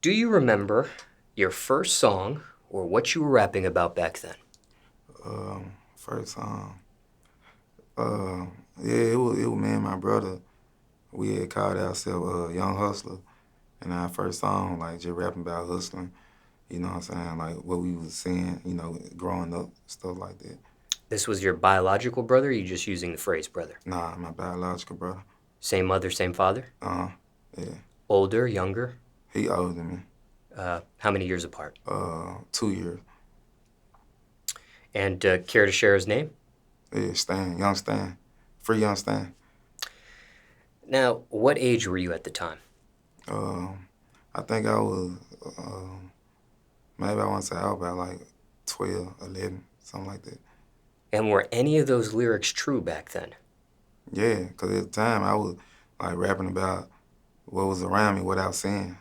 Do you remember your first song or what you were rapping about back then? First song. Yeah, it was me and my brother. We had called ourselves Young Hustler, and our first song like just rapping about hustling. You know what I'm saying? Like what we was seeing, growing up, stuff like that. This was your biological brother, or you just using the phrase brother? Nah, my biological brother. Same mother, same father? Uh, yeah, Older, younger? he older than me. How many years apart? 2 years. And care to share his name? Yeah, Stan, young Stan, free young Stan. Now, what age were you at the time? I think I was maybe I want to say I was about like 12, 11, something like that. And were any of those lyrics true back then? Yeah, because at the time I was like rapping about what was around me, what I was seeing,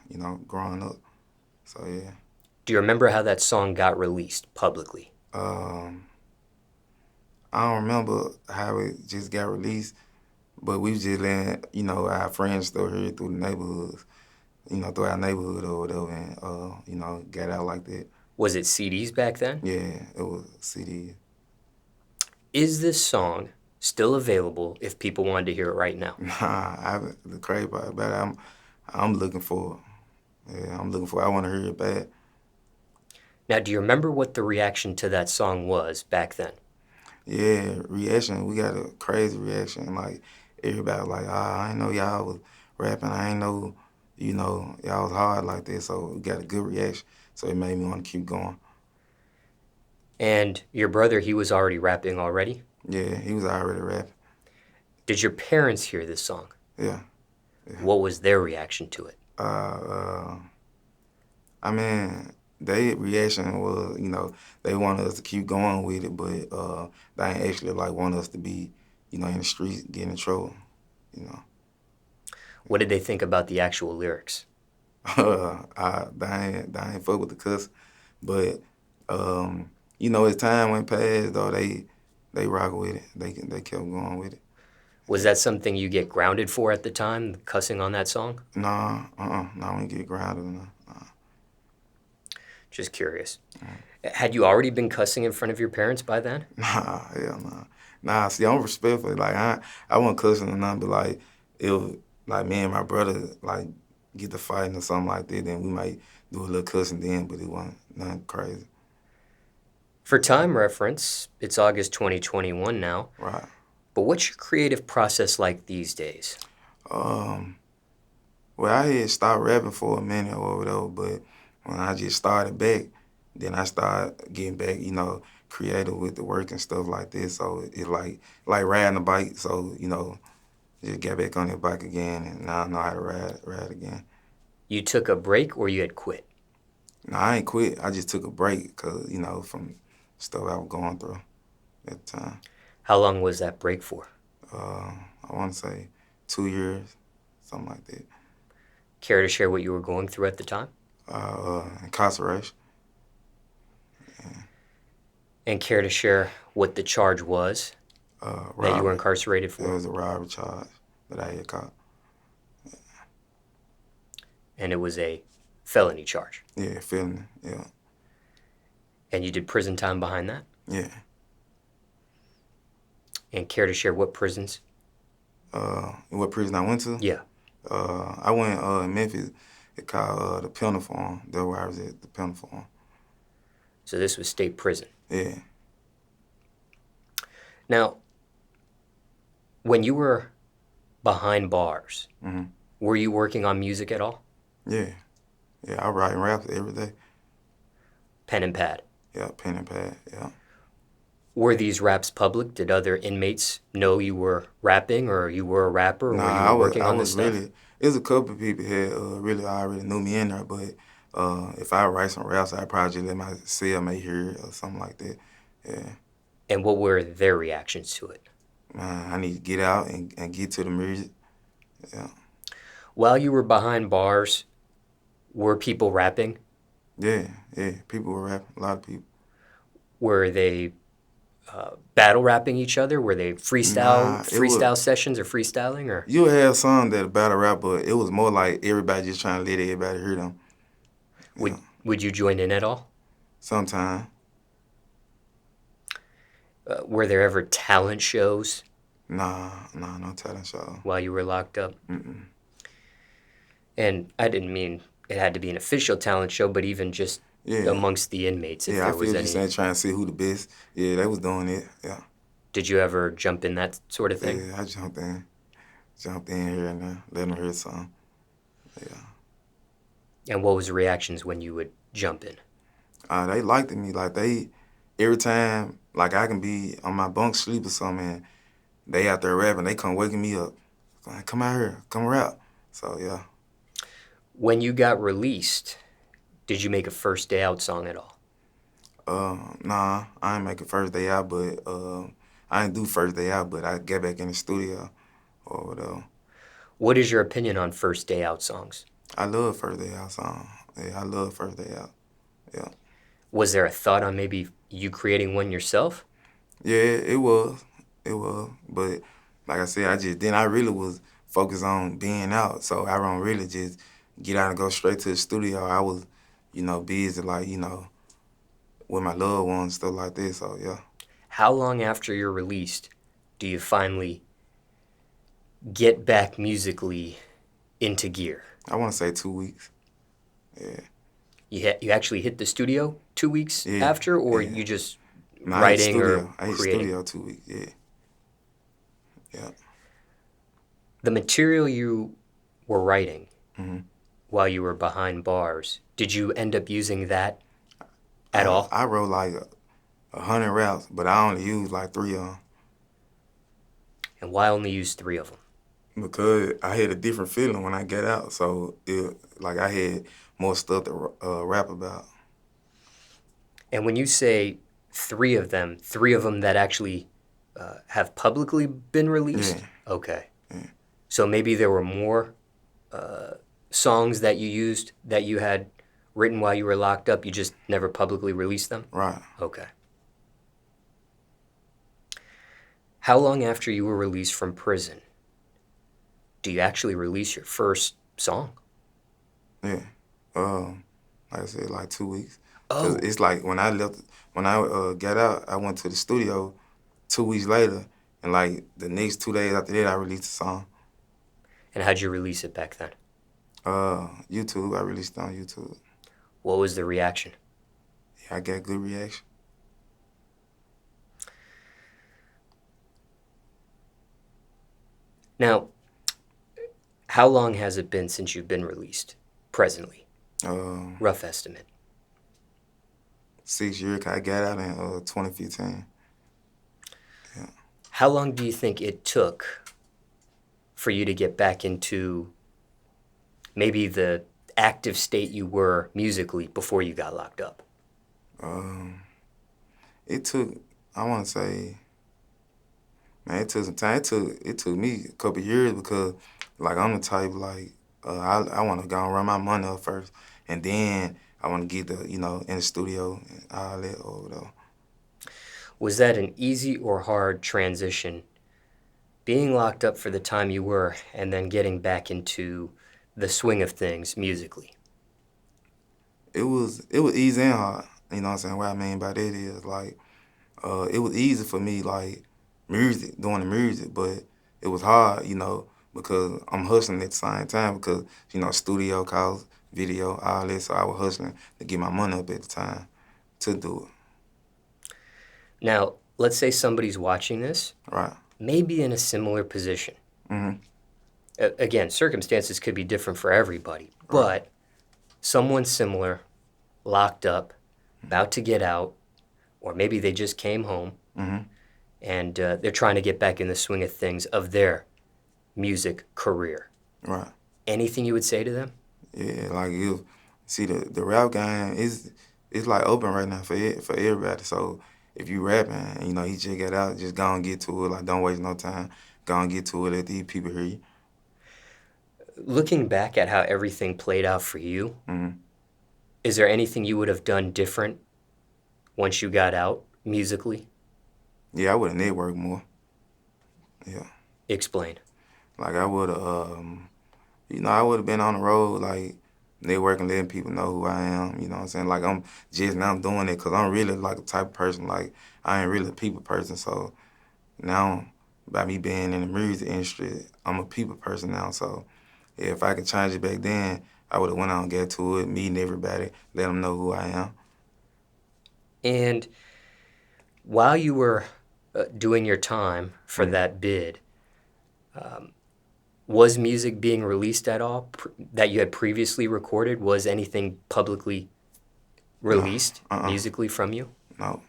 growing up. So yeah. Do you remember how that song got released publicly? I don't remember how it just got released, but we was just letting, our friends still hear it through the neighborhoods, through our neighborhood or whatever, and, got out like that. Was it CDs back then? Yeah, it was CD. Is this song still available if people wanted to hear it right now? Nah, the crazy part about it, I'm looking for it. Yeah, I'm looking for it. I want to hear it bad. Now, do you remember what the reaction to that song was back then? Yeah, reaction. We got a crazy reaction. Like, everybody like, I ain't know y'all was rapping. I ain't know, y'all was hard like this. So we got a good reaction. So it made me want to keep going. And your brother, he was already rapping already? Yeah, he was already rapping. Did your parents hear this song? Yeah. What was their reaction to it? I mean, their reaction was, they wanted us to keep going with it, but they ain't actually like want us to be, in the streets getting in trouble, What did they think about the actual lyrics? They ain't fuck with the cuss, but as time went past, though, they rock with it. They kept going with it. Was that something you get grounded for at the time, cussing on that song? Nah, no, I didn't get grounded enough. Just curious. Had you already been cussing in front of your parents by then? Nah, hell nah. Nah, see, I'm respectful. Like, I wasn't cussing or nothing, but, like, it was, like, me and my brother, like, get to fighting or something like that, then we might do a little cussing then, but it wasn't nothing crazy. For time reference, it's August 2021 now. Right. But what's your creative process like these days? Well, I had stopped rapping for a minute or whatever, but when I just started back, then I started getting back, creative with the work and stuff like this. So it like riding a bike. So, just get back on the bike again, and now I know how to ride again. You took a break or you had quit? No, I ain't quit. I just took a break because, from stuff I was going through at the time. How long was that break for? I want to say 2 years, something like that. Care to share what you were going through at the time? Incarceration. Yeah. And care to share what the charge was that you were incarcerated for? It was a robbery charge that I had caught. Yeah. And it was a felony charge? Yeah, felony, yeah. And you did prison time behind that? Yeah. And care to share what prisons? What prison I went to? Yeah. I went in Memphis. It called the Penal Farm. That's where I was at, the Penal Farm. So this was state prison? Yeah. Now, when you were behind bars, were you working on music at all? Yeah. Yeah, I write raps every day. Pen and pad? Yeah, pen and pad, yeah. Were these raps public? Did other inmates know you were rapping or you were a rapper or were you working on this stuff? There's a couple of people here really already knew me in there, but if I write some raps, I'd probably just let my cellmate hear it or something like that, yeah. And what were their reactions to it? I need to get out and get to the music, yeah. While you were behind bars, were people rapping? Yeah, people were rapping, a lot of people. Were they battle rapping each other? Were they freestyle sessions or freestyling? Or you have some that battle rap, but it was more like everybody just trying to let everybody hear them. Yeah. Would you join in at all? Sometime. Were there ever talent shows Nah, no talent show. while you were locked up? Mm-mm. And I didn't mean it had to be an official talent show, but even just Yeah. amongst the inmates, if Yeah, I there feel was what you're any. saying, trying to see who the best. Yeah, they was doing it. Yeah. Did you ever jump in that sort of thing? Yeah, I jumped in. Jumped in here and there, let them hear some. Yeah. And what was the reactions when you would jump in? They liked me. Like every time, like I can be on my bunk sleep or something, and they out there rapping, they come waking me up. Like, come out here, come rap. So yeah. When you got released, did you make a first day out song at all? Nah, I ain't make it first day out, but I ain't do first day out, but I get back in the studio or whatever. What is your opinion on first day out songs? I love first day out song. Yeah, I love first day out. Yeah. Was there a thought on maybe you creating one yourself? Yeah, it was. It was. But like I said, I really was focused on being out. So I don't really just get out and go straight to the studio. I was, busy like, with my loved ones, stuff like this. So yeah. How long after you're released do you finally get back musically into gear? I want to say 2 weeks. Yeah. You actually hit the studio 2 weeks Yeah, after, or yeah. you just No, writing or I hit creating? studio 2 weeks. Yeah. Yeah. The material you were writing Mm-hmm. while you were behind bars, did you end up using that at all? I wrote like 100 raps, but I only used like 3 of them. And why only use 3 of them? Because I had a different feeling when I got out, so I had more stuff to rap about. And when you say 3 of them that actually have publicly been released? Yeah. Okay. Yeah. So maybe there were more songs that you used that you had written while you were locked up, you just never publicly released them? Right. Okay. How long after you were released from prison do you actually release your first song? Yeah. Like I said, like 2 weeks. Oh. Cause it's like when I got out, I went to the studio 2 weeks later, and like the next 2 days after that, I released a song. And how'd you release it back then? YouTube. I released it on YouTube. What was the reaction? Yeah, I got good reaction. Now, how long has it been since you've been released, presently? Rough estimate. 6 years. 'Cause I got out in 2015. Yeah. How long do you think it took for you to get back into maybe the active state you were musically before you got locked up? It took, I want to say, man, it took some time. It took me a couple years because, like, I'm the type like I want to go and run my money up first, and then I want to get in the studio and all that or whatever. Was that an easy or hard transition, being locked up for the time you were and then getting back into the swing of things musically? It was easy and hard. You know what I'm saying? What I mean by that is like it was easy for me like doing the music, but it was hard, because I'm hustling at the same time because studio costs, video, all that. So I was hustling to get my money up at the time to do it. Now, let's say somebody's watching this, Right. maybe in a similar position. Mm-hmm. Again, circumstances could be different for everybody, but someone similar, locked up, about to get out, or maybe they just came home, and they're trying to get back in the swing of things of their music career. Right. Anything you would say to them? Yeah, like the rap game is like open right now for everybody. So if you rapping and you just get out, just go and get to it. Like don't waste no time. Go and get to it. Let these people hear you. Looking back at how everything played out for you, is there anything you would have done different once you got out musically? Yeah, I would have networked more. Yeah. Explain. Like I would have, I would have been on the road like networking, letting people know who I am, you know what I'm saying? Like, I'm just now doing it because I'm really like a type of person, like, I ain't really a people person, so now, by me being in the music industry, I'm a people person now, so if I could change it back then, I would have went out and get to it, meeting everybody, let them know who I am. And while you were doing your time for that bid, was music being released at all that you had previously recorded? Was anything publicly released musically from you? No.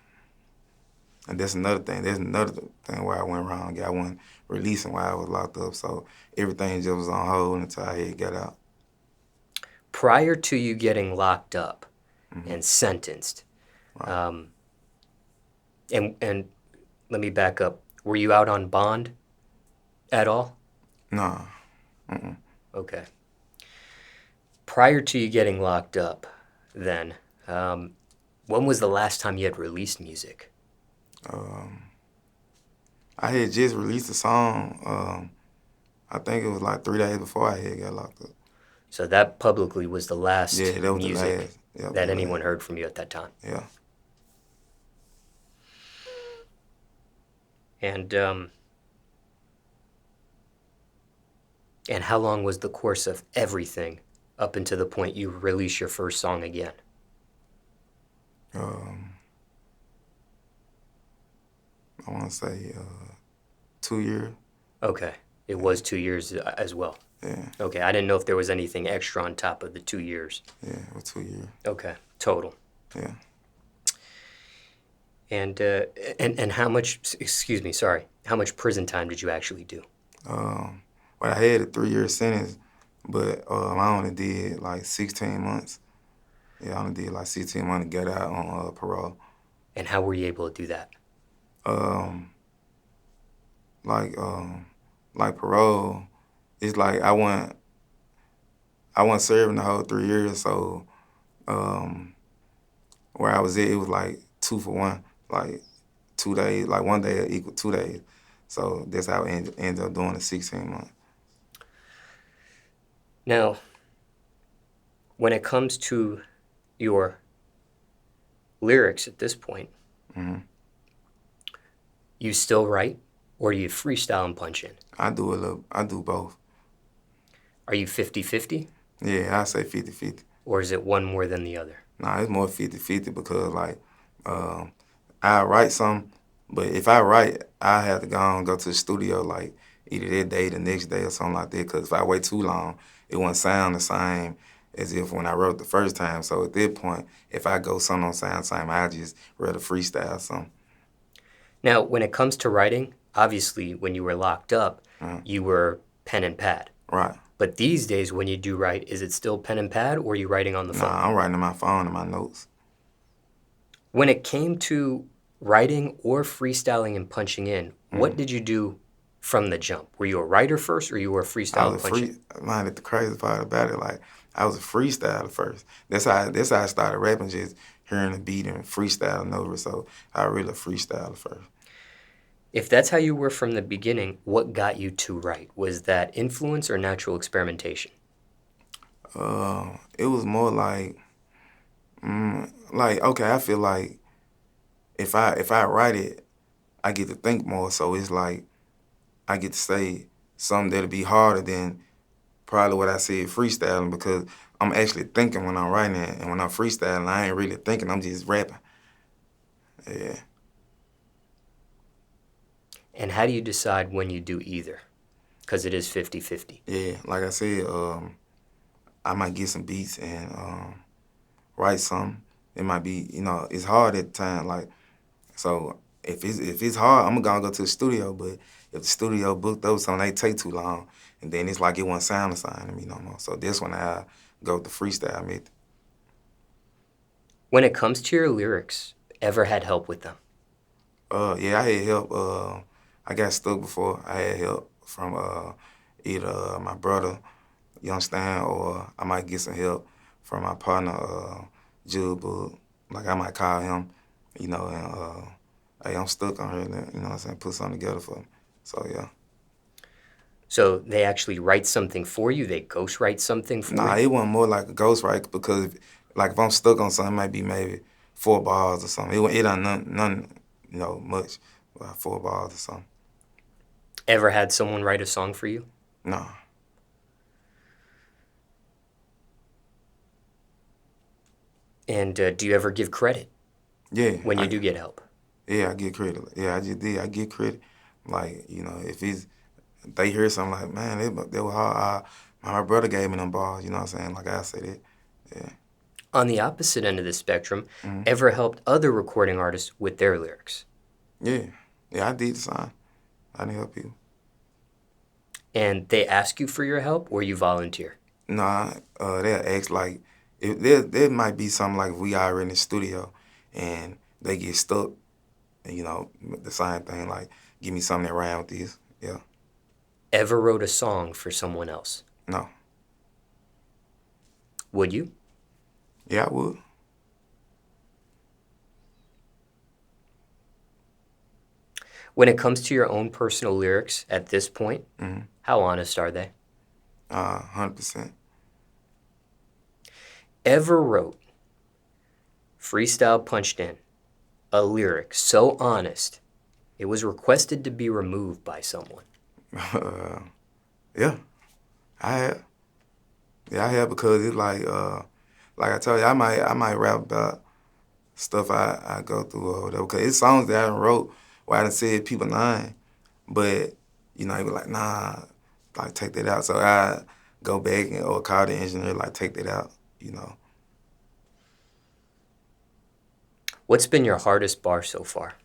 And that's another thing. There's another thing where I went wrong. I wasn't releasing while I was locked up, so everything just was on hold until I had got out. Prior to you getting locked up and sentenced, and let me back up. Were you out on bond at all? No. Okay. Prior to you getting locked up, then, when was the last time you had released music? I had just released a song. I think it was like 3 days before I had got locked up. So that publicly was the last Yeah, that was music the last. Yep, that the anyone last. heard from you at that time. Yeah. And how long was the course of everything up until the point you release your first song again? I want to say 2 years. Okay. It was 2 years as well. Yeah, Okay. I didn't know if there was anything extra on top of the 2 years. yeah, it was 2 years. Okay. Total. Yeah. And how much, excuse me, sorry, how much prison time did you actually do? But I had a 3-year sentence, but I only did like 16 months. Yeah, I only did like 16 months to get out on parole. And how were you able to do that? Like parole, it's like I wasn't serving the whole 3 years, so where I was at, it was like 2 for 1, like 2 days, like 1 day equal 2 days. So that's how I ended up doing the 16 months. Now, when it comes to your lyrics at this point, you still write or do you freestyle and punch in? I do both. Are you 50-50? Yeah, I say 50-50. Or is it one more than the other? Nah, it's more 50-50 because like I write something, but if I write, I have to go to the studio like either that day, the next day, or something like that. Because if I wait too long, it won't sound the same as if when I wrote the first time. So at that point, if I go something don't sound the same, I just rather freestyle something. Now, when it comes to writing, obviously when you were locked up, you were pen and pad. Right. But these days when you do write, is it still pen and pad or are you writing on the phone? Nah, I'm writing on my phone and my notes. When it came to writing or freestyling and punching in, what did you do from the jump? Were you a writer first or you were a freestyle and punching? Man, the crazy part about it, like I was a freestyler first. That's how I started rapping, just hearing the beat and freestyling over. So I really freestyle first. If that's how you were from the beginning, what got you to write? Was that influence or natural experimentation? It was more like okay, I feel like if I write it, I get to think more. So it's like I get to say something that'll be harder than probably what I said freestyling because I'm actually thinking when I'm writing it, and when I'm freestyling, I ain't really thinking. I'm just rapping. Yeah. And how do you decide when you do either? Because it is 50-50. Yeah, like I said, I might get some beats and write something. It might be, it's hard at the time. Like, so if it's hard, I'm gonna go to the studio. But if the studio booked up something, they take too long, and then it's like it won't sound the same to me no more. So this one I go with the freestyle method. When it comes to your lyrics, ever had help with them? Yeah, I had help. I got stuck before. I had help from either my brother, you understand, or I might get some help from my partner, Jude Book. Like I might call him, and hey, I'm stuck on here, you know what I'm saying, put something together for me. So yeah. So they actually write something for you? They ghostwrite something for Nah, you? it wasn't more like a ghostwrite because, if I'm stuck on something, it might be maybe 4 bars or something. It ain't none, much, about 4 bars or something. Ever had someone write a song for you? No. And do you ever give credit Yeah. when you do get help? Yeah, I get credit. Yeah, I just did. I get credit. Like, if they hear something like, man, they were hard. My brother gave me them bars, you know what I'm saying? Like I said it. Yeah. On the opposite end of the spectrum, Mm-hmm. ever helped other recording artists with their lyrics? Yeah. Yeah, I did the sign. I didn't help people. And they ask you for your help or you volunteer? Nah, they'll ask like, there might be something like if we already in the studio and they get stuck, and, the same thing, like, give me something that ran with this. Yeah. Ever wrote a song for someone else? No. Would you? Yeah, I would. When it comes to your own personal lyrics at this point, Mm-hmm. how honest are they? 100%. Ever wrote, freestyle punched in, a lyric so honest, it was requested to be removed by someone? Yeah, I have. Yeah, I have because it's like I told you, I might rap about stuff I go through or whatever. Cause it's songs that I done wrote where I done said people name, but they be like, nah, like take that out. So I go back or call the engineer, like take that out. What's been your hardest bar so far?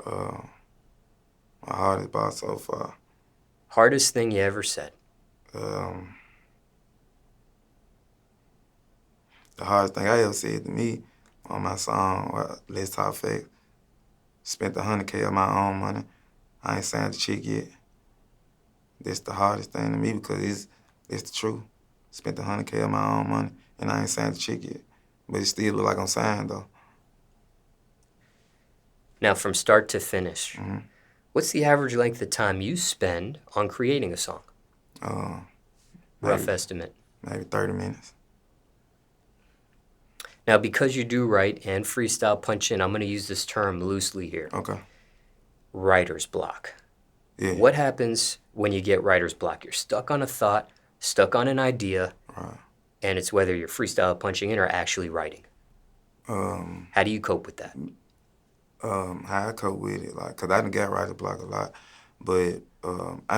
My hardest bar so far. Hardest thing you ever said? Um, the hardest thing I ever said to me on my song, Let's Talk Facts, spent $100K of my own money. I ain't signed the chick yet. That's the hardest thing to me because it's the truth. Spent $100K of my own money and I ain't signed the chick yet. But it still look like I'm signed though. Now, from start to finish, Mm-hmm. what's the average length of time you spend on creating a song? Rough estimate. Maybe 30 minutes. Now, because you do write and freestyle punch in, I'm going to use this term loosely here. Okay. Writer's block. Yeah. What happens when you get writer's block? You're stuck on a thought, stuck on an idea, Right. and it's whether you're freestyle punching in or actually writing. How do you cope with that? How I cope with it, like, cause I done got writer's block a lot, but I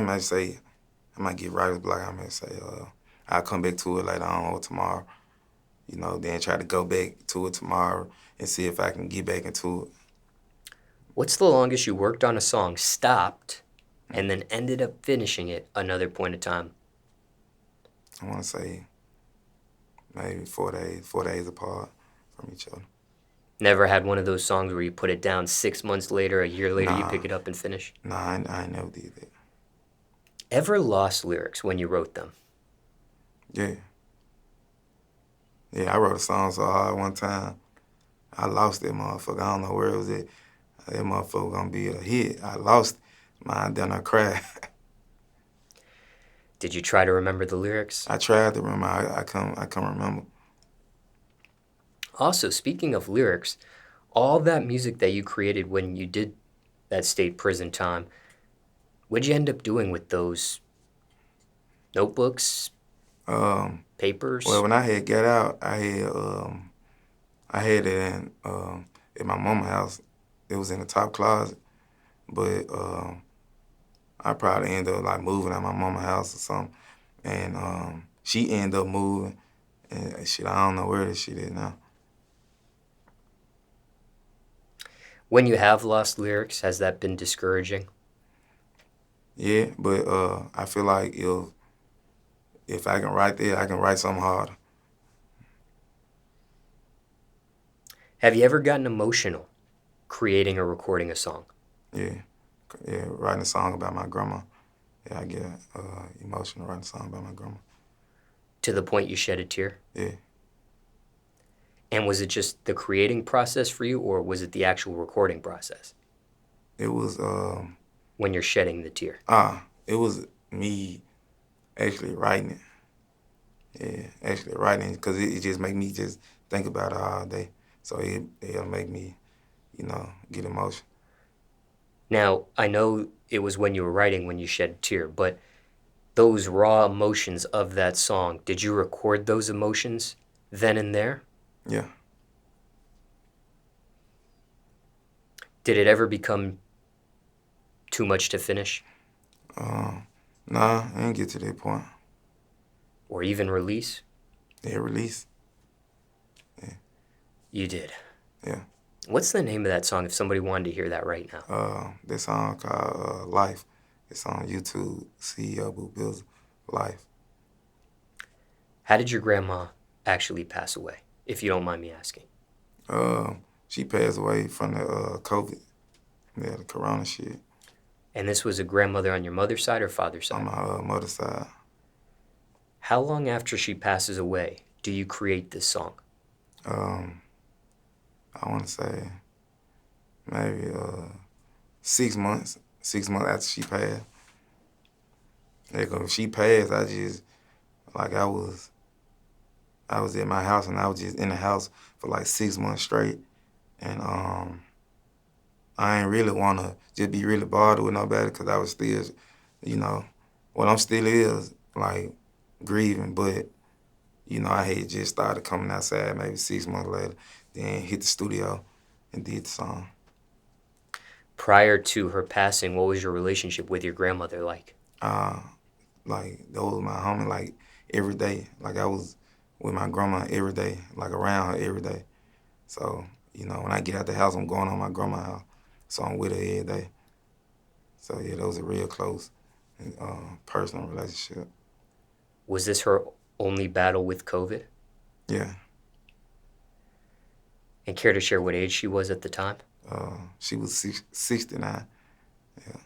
might get writer's block. I might say I'll come back to it later on or tomorrow. Then try to go back to it tomorrow and see if I can get back into it. What's the longest you worked on a song, stopped, and then ended up finishing it another point of time? I want to say maybe 4 days apart from each other. Never had one of those songs where you put it down 6 months later, a year later, you Nah. pick it up and finish? Nah, I ain't never did that. Ever lost lyrics when you wrote them? Yeah. Yeah, I wrote a song so hard one time. I lost that motherfucker. I don't know where it was at. That motherfucker gonna be a hit. I lost it. Man, then I cried. Did you try to remember the lyrics? I tried to remember. I can't remember. Also, speaking of lyrics, all that music that you created when you did that state prison time, what'd you end up doing with those notebooks, papers? Well, when I had got out, I had it in my mama's house. It was in the top closet, but I probably ended up like moving out my mama's house or something, and she ended up moving, and shit, I don't know where this shit is now. When you have lost lyrics, has that been discouraging? Yeah, but I feel like if I can write there, I can write something harder. Have you ever gotten emotional creating or recording a song? Yeah, writing a song about my grandma. Yeah, I get emotional writing a song about my grandma. To the point you shed a tear? Yeah. And was it just the creating process for you, or was it the actual recording process It was when you're shedding the tear? it was me actually writing it. Yeah, actually writing, because it just make me just think about it all day. So it'll make me, get emotion. Now, I know it was when you were writing when you shed a tear, but those raw emotions of that song, did you record those emotions then and there? Yeah. Did it ever become too much to finish Nah, I ain't get to that point. or even release? Yeah, release. You did. Yeah. What's the name of that song if somebody wanted to hear that right now? That song called Life. It's on YouTube. CEO Boo Bizzle, Life. How did your grandma actually pass away, if you don't mind me asking? She passed away from the COVID. Yeah, the corona shit. And this was a grandmother on your mother's side or father's On side? my mother's side. How long after she passes away do you create this song? I want to say maybe 6 months. 6 months after she passed. Yeah, 'cause when she passed, I just, like, I was at my house, and I was just in the house for like 6 months straight. And I ain't really want to just be really bothered with nobody, because I was still, I'm still is, like, grieving. But, I had just started coming outside maybe 6 months later, then hit the studio and did the song. Prior to her passing, what was your relationship with your grandmother like? Like, that was my homie, like, every day. Like, I was with my grandma every day, like, around her every day. So, when I get out the house, I'm going on my grandma's house. So I'm with her every day. So, yeah, that was a real close personal relationship. Was this her only battle with COVID? Yeah. And care to share what age she was at the time? She was 69. Yeah.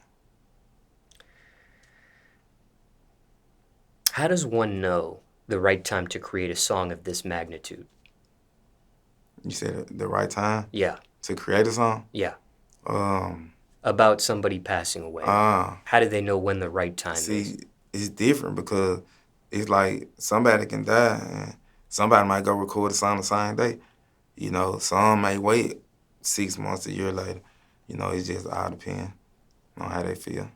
How does one know the right time to create a song of this magnitude? You said the right time Yeah, to create a song? yeah. Um, About somebody passing away. How do they know when the right time is? See, it's different, because it's like somebody can die and somebody might go record a song the same day. Some may wait 6 months, a year later. It just all depends on how they feel.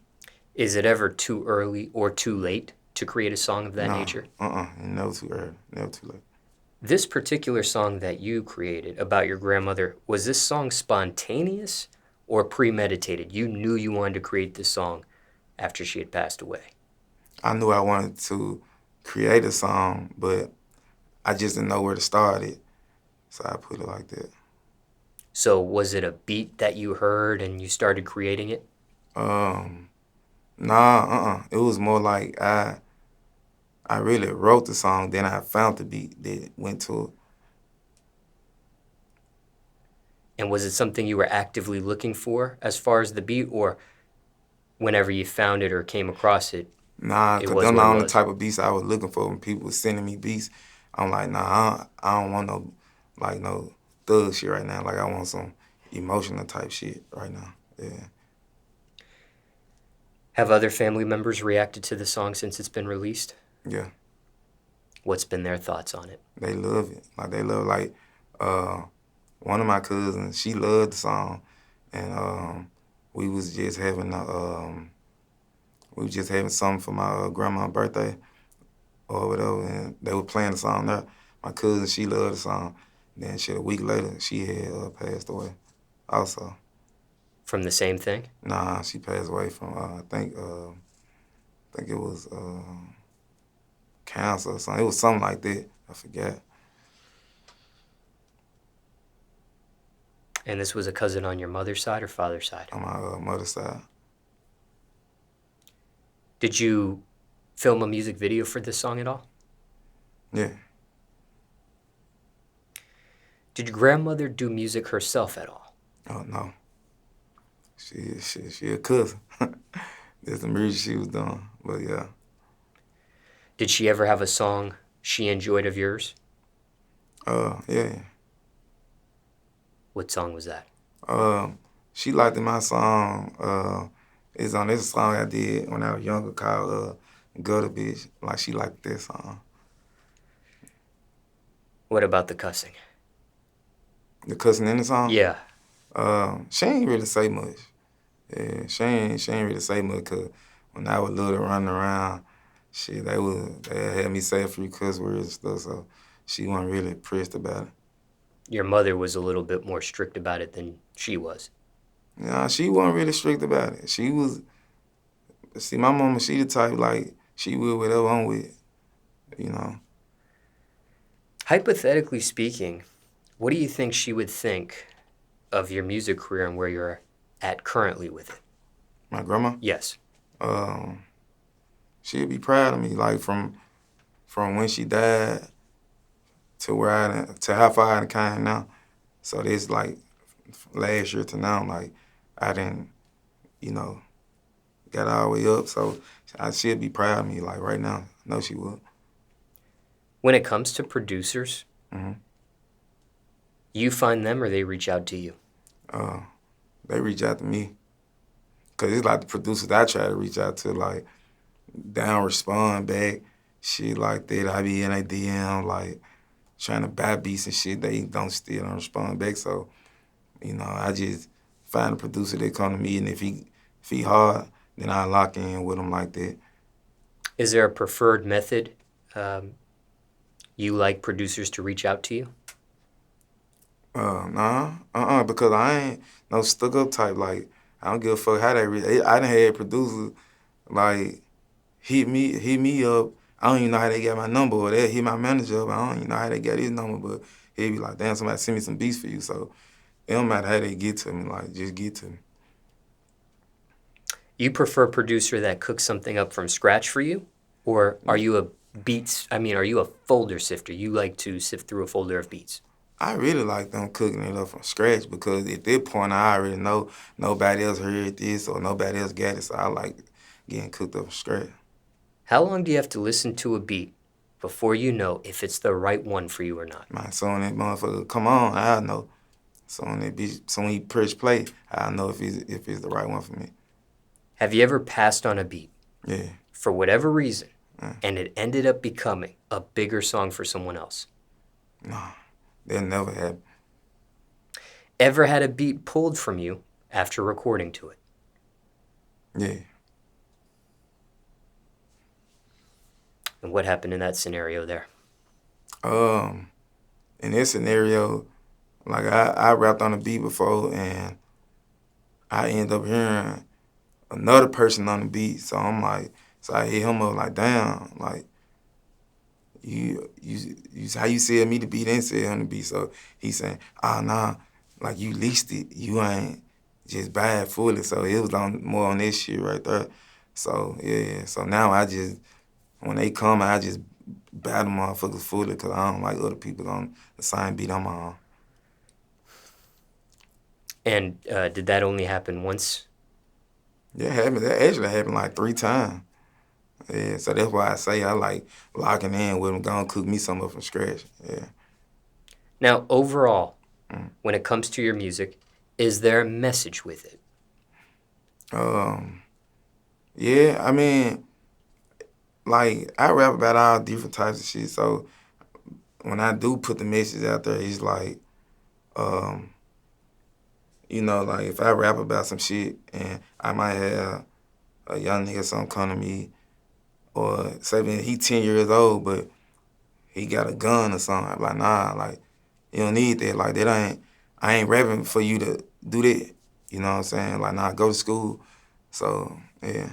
Is it ever too early or too late to create a song of that No, nature? never too early, never too late. This particular song that you created about your grandmother, was this song spontaneous or premeditated? You knew you wanted to create this song after she had passed away. I knew I wanted to create a song, but I just didn't know where to start it, so I put it like that. So was it a beat that you heard and you started creating it? Nah, It was more like I really wrote the song, then I found the beat that went to it. And was it something you were actively looking for as far as the beat, or whenever you found it or came across it, Nah, it because was them what the it only was? type of beats I was looking for. When people was sending me beats, I'm like, nah, I don't want no thug shit right now. Like, I want some emotional type shit right now. Yeah. Have other family members reacted to the song since it's been released? Yeah. What's been their thoughts on it? They love it. Like, they love, like, one of my cousins, she loved the song. And we was just having something for my grandma's birthday or whatever, and they were playing the song there. My cousin, she loved the song. Then shit, a week later, she had passed away also. From the same thing? Nah, she passed away from, I think it was cancer or something. It was something like that. I forgot. And this was a cousin on your mother's side or father's side? On my mother's side. Did you film a music video for this song at all? Yeah. Did your grandmother do music herself at all? Oh, no. She a cousin. That's the music she was doing, but yeah. Did she ever have a song she enjoyed of yours? Yeah. What song was that? She liked my song. It's on this song I did when I was younger called Gutter Bitch. Like, she liked this song. What about the cussing? The cussing in the song? Yeah. She ain't really say much. Yeah, she ain't really say much, because when I was little running around, shit, they had me say a few cuss words and stuff, so she wasn't really pressed about it. Your mother was a little bit more strict about it than she was. Nah, she wasn't really strict about it. She was, see, my mama, she the type, like, she will whatever I'm with, you know. Hypothetically speaking, what do you think she would think of your music career and where you're at currently with it? My grandma? Yes. She'd be proud of me, like, from when she died to to how far I came now. So this, like, last year to now, like, I didn't, you know, got all the way up. So she'd be proud of me, like, right now. I know she would. When it comes to producers, Mm-hmm. you find them or they reach out to you? They reach out to me. Because it's like the producers I try to reach out to, like, they don't respond back, shit like that. I be in a DM, like, trying to buy beats and shit. They still don't respond back. So, you know, I just find a producer that come to me, and if he hard, then I lock in with him like that. Is there a preferred method you like producers to reach out to you? Nah, because I ain't no stuck up type. Like, I don't give a fuck how they I done had producers, like, hit me up. I don't even know how they got my number, or they hit my manager up. I don't even know how they got his number, but he'd be like, damn, somebody send me some beats for you. So it don't matter how they get to me, like, just get to me. You prefer a producer that cooks something up from scratch for you? Or are you are you a folder sifter? You like to sift through a folder of beats? I really like them cooking it up from scratch, because at that point I already know nobody else heard this or nobody else got it, so I like getting cooked up from scratch. How long do you have to listen to a beat before you know if it's the right one for you or not? Man, so when that motherfucker come on, I know. So when he press play, I know if it's the right one for me. Have you ever passed on a beat Yeah. for whatever reason and it ended up becoming a bigger song for someone else? Nah, that never happened. Ever had a beat pulled from you after recording to it? Yeah. And what happened in that scenario there? In this scenario, like, I rapped on a beat before, and I end up hearing another person on the beat. So I'm like, so I hit him up like, damn, like, you how you said me the beat and said on the beat. So he saying, nah, like, you leased it, you ain't just buy it fully. So it was more on this shit right there. So yeah, so now when they come, I just buy the motherfuckers fully, because I don't like other people on the same beat I'm on. And did that only happen once? Yeah, that actually happened like 3 times. Yeah, so that's why I say I like locking in with them, gonna cook me something up from scratch. Yeah. Now, overall, when it comes to your music, is there a message with it? Yeah, I mean, like, I rap about all different types of shit. So when I do put the message out there, it's like, you know, like, if I rap about some shit and I might have a young nigga some come to me, or say he 10 years old, but he got a gun or something. I'm like, nah, like, you don't need that. Like, I ain't rapping for you to do that. You know what I'm saying? Like, nah, go to school. So, yeah.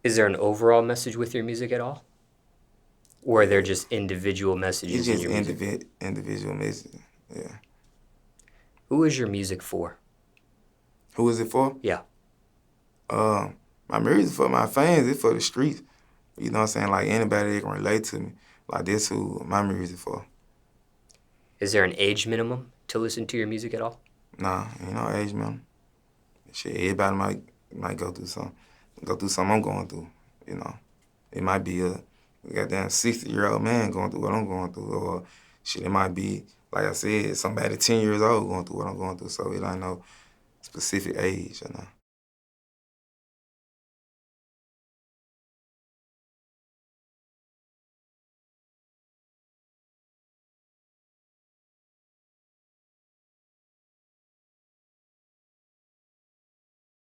Is there an overall message with your music at all? Or are there just individual It's messages in just your music? individual message. Yeah. Who is your music for? Who is it for? Yeah. My music for my fans. It's for the streets. You know what I'm saying? Like, anybody that can relate to me. Like, that's who my music for. Is there an age minimum to listen to your music at all? Nah, ain't no age, man. Shit, everybody might go through something. I'm going through, you know. It might be a goddamn 60-year-old man going through what I'm going through, or shit, it might be, like I said, somebody 10 years old going through what I'm going through. So it ain't no specific age, you know.